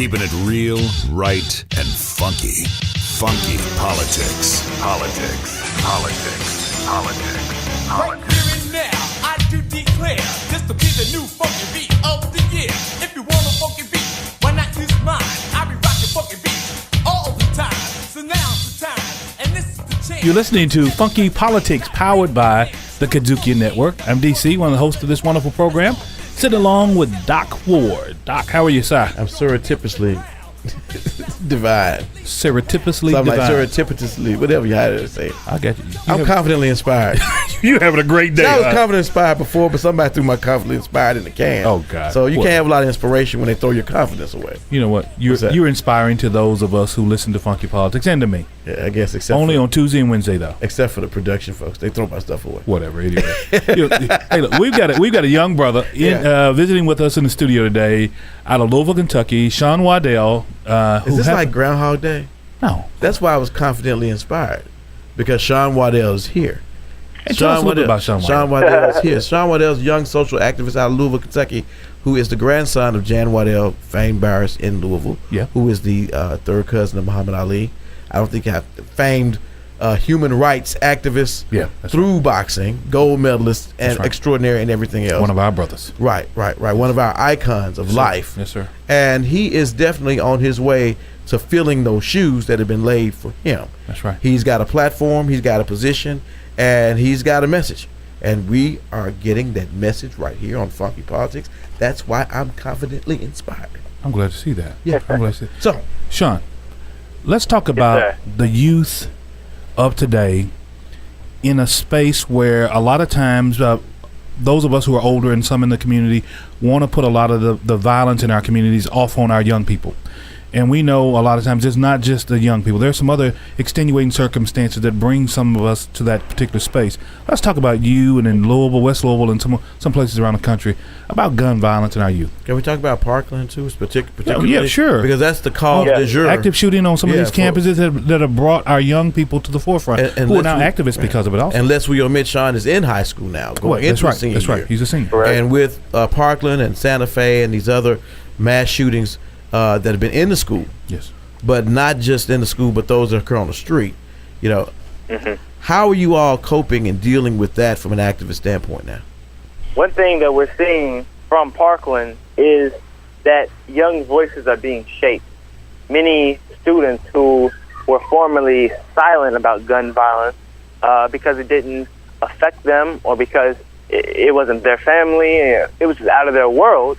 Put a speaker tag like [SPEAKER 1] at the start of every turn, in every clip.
[SPEAKER 1] Keeping it real, right, and funky. Funky politics. Politics. Politics. Politics. Politics.
[SPEAKER 2] Right here and now, I do declare this to be the new funky beat of the year. If you want a funky beat, why not use mine? I be rocking funky beats all the time. So now's the time, and this is the chance.
[SPEAKER 3] You're listening to Funky Politics, powered by the KUDZUKIAN Network. I'm DC, one of the hosts of this wonderful program, sitting along with Doc Ward. Doc, how are you, sir?
[SPEAKER 4] I'm surreptitiously divine.
[SPEAKER 3] Surreptitiously
[SPEAKER 4] So I'm
[SPEAKER 3] divine.
[SPEAKER 4] like surreptitiously, whatever you had to say.
[SPEAKER 3] I got you.
[SPEAKER 4] I'm confidently inspired.
[SPEAKER 3] You having a great day.
[SPEAKER 4] I was confidently inspired before, but somebody threw my confidently inspired in the can.
[SPEAKER 3] Oh, God.
[SPEAKER 4] So you
[SPEAKER 3] What?
[SPEAKER 4] can't have a lot of inspiration when they throw your confidence away.
[SPEAKER 3] You know what?
[SPEAKER 4] What's that?
[SPEAKER 3] You're inspiring to those of us who listen to Funky Politics and to me.
[SPEAKER 4] Yeah, I guess except
[SPEAKER 3] Only
[SPEAKER 4] for,
[SPEAKER 3] on Tuesday and Wednesday, though.
[SPEAKER 4] except for the production folks. They throw my stuff away.
[SPEAKER 3] Whatever. Anyway, hey, look, we've got a young brother visiting with us in the studio today, out of Louisville, Kentucky. Sean Waddell.
[SPEAKER 4] Is this like Groundhog Day?
[SPEAKER 3] No.
[SPEAKER 4] That's why I was confidently inspired, because Sean Waddell is here.
[SPEAKER 3] Hey, tell us a little bit about Sean Waddell.
[SPEAKER 4] Sean Waddell is here. Sean Waddell is a young social activist out of Louisville, Kentucky, who is the grandson of Jan Waddell, famed barrist in Louisville, who is the third cousin of Muhammad Ali. I don't think I have famed human rights activist through boxing, gold medalist, and extraordinary and everything else.
[SPEAKER 3] One of our brothers.
[SPEAKER 4] Right. One of our icons of life.
[SPEAKER 3] Yes, sir.
[SPEAKER 4] And he is definitely on his way to filling those shoes that have been laid for him.
[SPEAKER 3] That's right.
[SPEAKER 4] He's got a platform, he's got a position, and he's got a message. And we are getting that message right here on Funky Politics. That's why I'm confidently inspired.
[SPEAKER 3] I'm glad to see that.
[SPEAKER 4] Yeah.
[SPEAKER 3] I'm glad to see that.
[SPEAKER 4] So,
[SPEAKER 3] Sean, let's talk about the youth of today in a space where a lot of times those of us who are older and some in the community want to put a lot of the violence in our communities off on our young people. And we know a lot of times it's not just the young people. There's some other extenuating circumstances that bring some of us to that particular space. Let's talk about you and in Louisville, West Louisville, and some places around the country about gun violence in our youth.
[SPEAKER 4] can we talk about Parkland too, particularly?
[SPEAKER 3] Yeah, sure.
[SPEAKER 4] Because that's the cause du jour.
[SPEAKER 3] Active shooting on some of these campuses that have brought our young people to the forefront, who are now activists because of it also.
[SPEAKER 4] Unless we omit Sean is in high school now, going into
[SPEAKER 3] that's
[SPEAKER 4] senior
[SPEAKER 3] right. That's
[SPEAKER 4] year.
[SPEAKER 3] right. He's a senior.
[SPEAKER 5] Right.
[SPEAKER 4] And with Parkland and Santa Fe and these other mass shootings that have been in the school,
[SPEAKER 3] yes,
[SPEAKER 4] but not just in the school, but those that occur on the street, how are you all coping and dealing with that from an activist standpoint now?
[SPEAKER 5] One thing that we're seeing from Parkland is that young voices are being shaped. Many students who were formerly silent about gun violence because it didn't affect them or because it wasn't their family, it was just out of their world,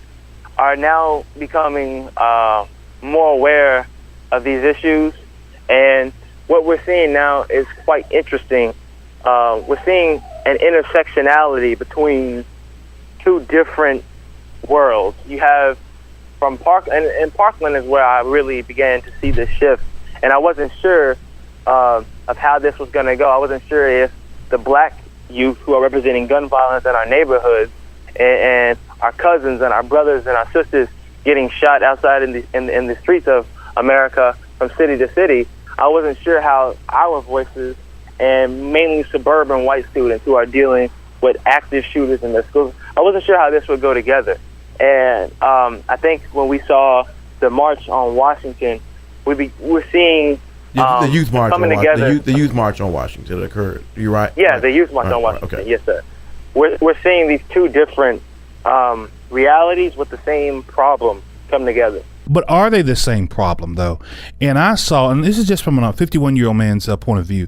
[SPEAKER 5] are now becoming more aware of these issues. And what we're seeing now is quite interesting. We're seeing an intersectionality between two different worlds. You have from Parkland, and Parkland is where I really began to see this shift. And I wasn't sure of how this was going to go. I wasn't sure if the black youth who are representing gun violence in our neighborhoods and our cousins and our brothers and our sisters getting shot outside in the streets of America from city to city, I wasn't sure how our voices and mainly suburban white students who are dealing with active shooters in their schools, I wasn't sure how this would go together. And I think when we saw the march on Washington, we're seeing
[SPEAKER 4] the youth march
[SPEAKER 5] coming together.
[SPEAKER 4] The youth march on Washington that occurred. You right?
[SPEAKER 5] Yeah,
[SPEAKER 4] right.
[SPEAKER 5] the youth march on Washington.
[SPEAKER 4] Right, okay.
[SPEAKER 5] Yes, sir. We're seeing these two different realities with the same problem come together.
[SPEAKER 3] But are they the same problem, though? And I saw, and this is just from a 51-year-old man's point of view,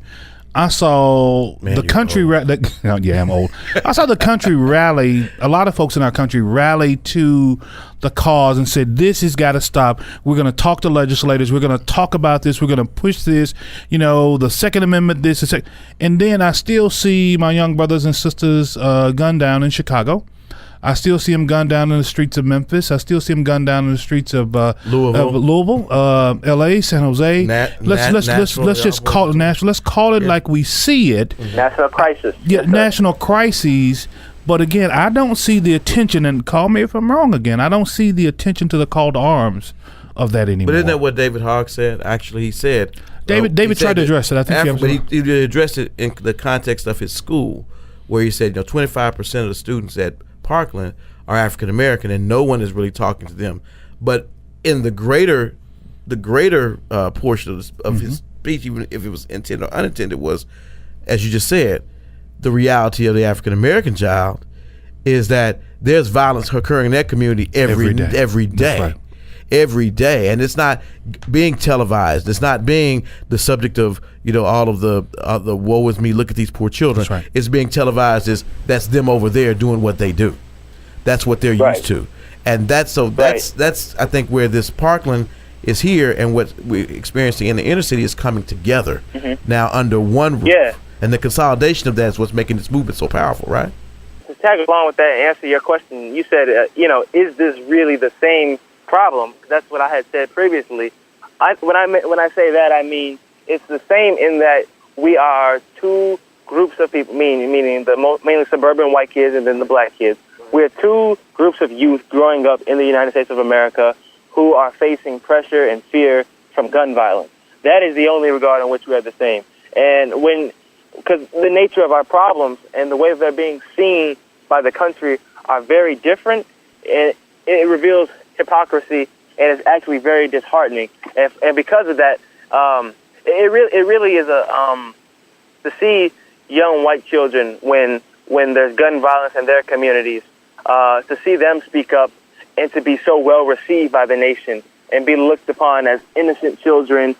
[SPEAKER 3] I saw the country yeah, I'm old. I saw the country rally. A lot of folks in our country rally to the cause and said, this has got to stop. We're going to talk to legislators. We're going to talk about this. We're going to push this, the Second Amendment, this. And then I still see my young brothers and sisters gunned down in Chicago. I still see them gunned down in the streets of Memphis. I still see them gunned down in the streets of Louisville, L.A., San Jose. Let's just call it national. Let's call it like we see it.
[SPEAKER 5] National crisis.
[SPEAKER 3] Yeah, national crises. But again, I don't see the attention, and call me if I'm wrong again, I don't see the attention to the call to arms of that anymore.
[SPEAKER 4] But isn't that what David Hogg said? Actually, he said.
[SPEAKER 3] David tried to address it. I think
[SPEAKER 4] but he addressed it in the context of his school, where he said 25% of the students at Parkland are African American, and no one is really talking to them. But in the greater portion of his speech, even if it was intended or unintended, was, as you just said, the reality of the African American child is that there's violence occurring in that community every day.
[SPEAKER 3] That's right.
[SPEAKER 4] Every day, and it's not being televised. It's not being the subject of all of the woe is me. Look at these poor children.
[SPEAKER 3] That's right.
[SPEAKER 4] It's being televised as that's them over there doing what they do. That's what they're used to, and that's I think where this Parkland is here, and what we're experiencing in the inner city is coming together now under one roof.
[SPEAKER 5] Yeah.
[SPEAKER 4] And the consolidation of that is what's making this movement so powerful, right?
[SPEAKER 5] To tag along with that and answer your question, you said, is this really the same problem? That's what I had said previously. When I say that, I mean it's the same in that we are two groups of people, meaning the mainly suburban white kids and then the black kids. We're two groups of youth growing up in the United States of America who are facing pressure and fear from gun violence. That is the only regard in which we are the same. And because the nature of our problems and the way they're being seen by the country are very different, and it reveals hypocrisy, and it's actually very disheartening. And because of that, it really is to see young white children when there's gun violence in their communities, to see them speak up and to be so well received by the nation and be looked upon as innocent children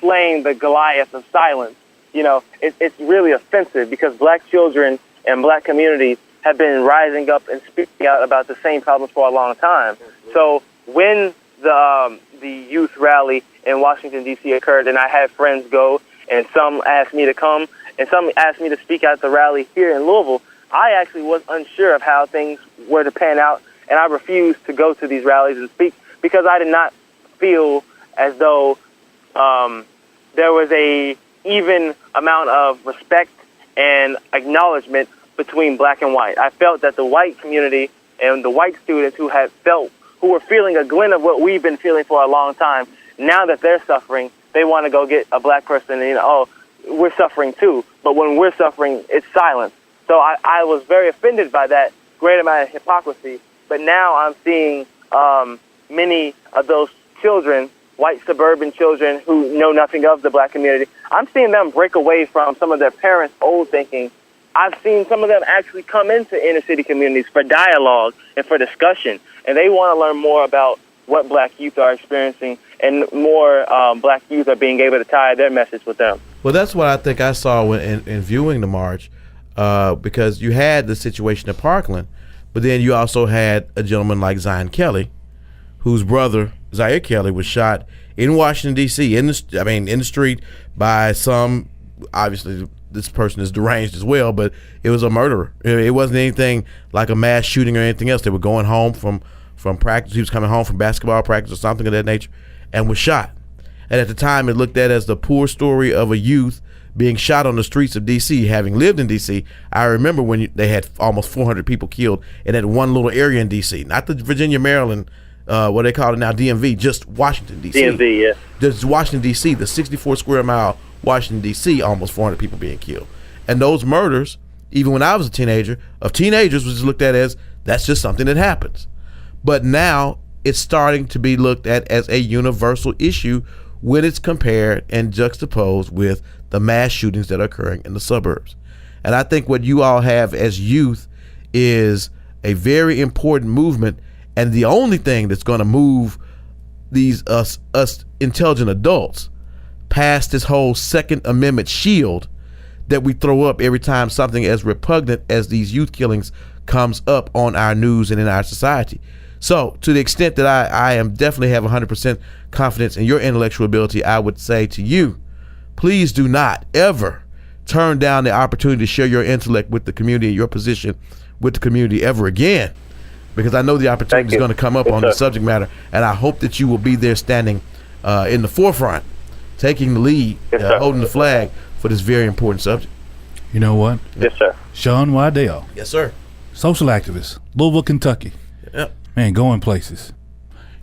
[SPEAKER 5] slaying the Goliath of silence. It's really offensive, because black children and black communities have been rising up and speaking out about the same problems for a long time. So when the youth rally in Washington, D.C. occurred, and I had friends go, and some asked me to come, and some asked me to speak at the rally here in Louisville, I actually was unsure of how things were to pan out, and I refused to go to these rallies and speak because I did not feel as though there was a even amount of respect and acknowledgement between black and white. I felt that the white community and the white students who were feeling a glint of what we've been feeling for a long time, now that they're suffering, they want to go get a black person and, we're suffering too. But when we're suffering, it's silence. So I was very offended by that great amount of hypocrisy. But now I'm seeing many of those children, white suburban children who know nothing of the black community, I'm seeing them break away from some of their parents' old thinking. I've seen some of them actually come into inner city communities for dialogue and for discussion, and they want to learn more about what black youth are experiencing, and more black youth are being able to tie their message with them.
[SPEAKER 4] Well, that's what I think I saw in viewing the march, because you had the situation at Parkland, but then you also had a gentleman like Zion Kelly, whose brother, Zaire Kelly, was shot in Washington, D.C., in the street by some, obviously this person is deranged as well, but it was a murderer. It wasn't anything like a mass shooting or anything else. They were going home from practice. He was coming home from basketball practice or something of that nature, and was shot. And at the time, it looked at as the poor story of a youth being shot on the streets of D.C. Having lived in D.C., I remember when they had almost 400 people killed in that one little area in D.C., not the Virginia, Maryland, what they call it now, DMV, just Washington, D.C.
[SPEAKER 5] DMV, yeah.
[SPEAKER 4] Just Washington, D.C., the 64 square mile Washington, D.C., almost 400 people being killed. And those murders, even when I was a teenager, of teenagers was looked at as that's just something that happens. But now it's starting to be looked at as a universal issue when it's compared and juxtaposed with the mass shootings that are occurring in the suburbs. And I think what you all have as youth is a very important movement, and the only thing that's going to move these us intelligent adults past this whole Second Amendment shield that we throw up every time something as repugnant as these youth killings comes up on our news and in our society. So to the extent that I am definitely have 100% confidence in your intellectual ability, I would say to you, please do not ever turn down the opportunity to share your intellect with the community and your position with the community ever again, because I know the opportunity is going to come up on the subject matter, and I hope that you will be there standing in the forefront, taking the lead, holding the flag for this very important subject.
[SPEAKER 3] You know what?
[SPEAKER 5] Yes, sir.
[SPEAKER 3] Sean Waddell.
[SPEAKER 4] Yes, sir.
[SPEAKER 3] Social activist, Louisville, Kentucky.
[SPEAKER 4] Yep.
[SPEAKER 3] Man, going places.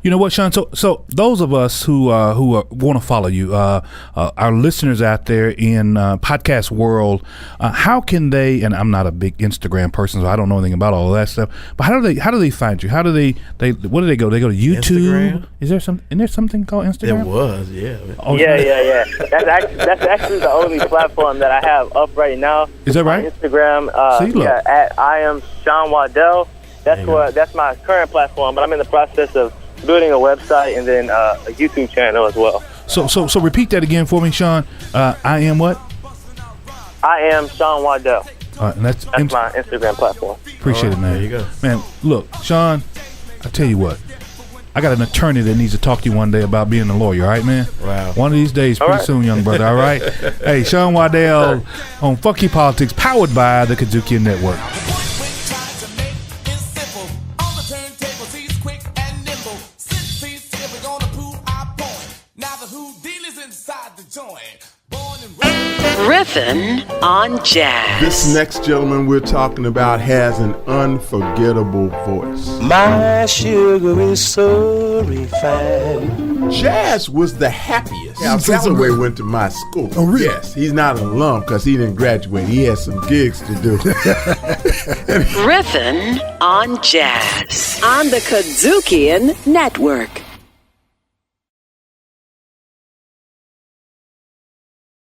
[SPEAKER 3] You know what, Sean? So those of us who want to follow you, our listeners out there in podcast world, how can they? And I'm not a big Instagram person, so I don't know anything about all of that stuff. But how do they find you? How do they what do they go? They go to YouTube.
[SPEAKER 4] Instagram?
[SPEAKER 3] Is there something called Instagram?
[SPEAKER 4] There was, yeah.
[SPEAKER 3] Oh,
[SPEAKER 5] Yeah. That's actually the only platform that I have up right now.
[SPEAKER 3] Is that right?
[SPEAKER 5] Instagram. At I am Sean Waddell. That's my current platform, but I'm in the process of building a website and then a YouTube channel as well.
[SPEAKER 3] So repeat that again for me, Sean. I am what?
[SPEAKER 5] I am Sean Waddell.
[SPEAKER 3] And that's
[SPEAKER 5] my Instagram platform.
[SPEAKER 3] Appreciate it, man.
[SPEAKER 4] There you go.
[SPEAKER 3] Man, look, Sean, I tell you what. I got an attorney that needs to talk to you one day about being a lawyer, all right, man?
[SPEAKER 4] Wow.
[SPEAKER 3] One of these days, pretty soon, young brother, all right? Hey, Sean Waddell on Funky Politics, powered by the KUDZUKIAN Network.
[SPEAKER 6] Riffin' on Jazz.
[SPEAKER 7] This next gentleman we're talking about has an unforgettable voice.
[SPEAKER 8] My sugar is so refined.
[SPEAKER 7] Jazz was the happiest.
[SPEAKER 9] Yeah,
[SPEAKER 7] Callaway went to my school.
[SPEAKER 9] Oh, really?
[SPEAKER 7] Yes, he's not an alum because he didn't graduate. He has some gigs to do.
[SPEAKER 6] Riffin' on Jazz on the KUDZUKIAN Network.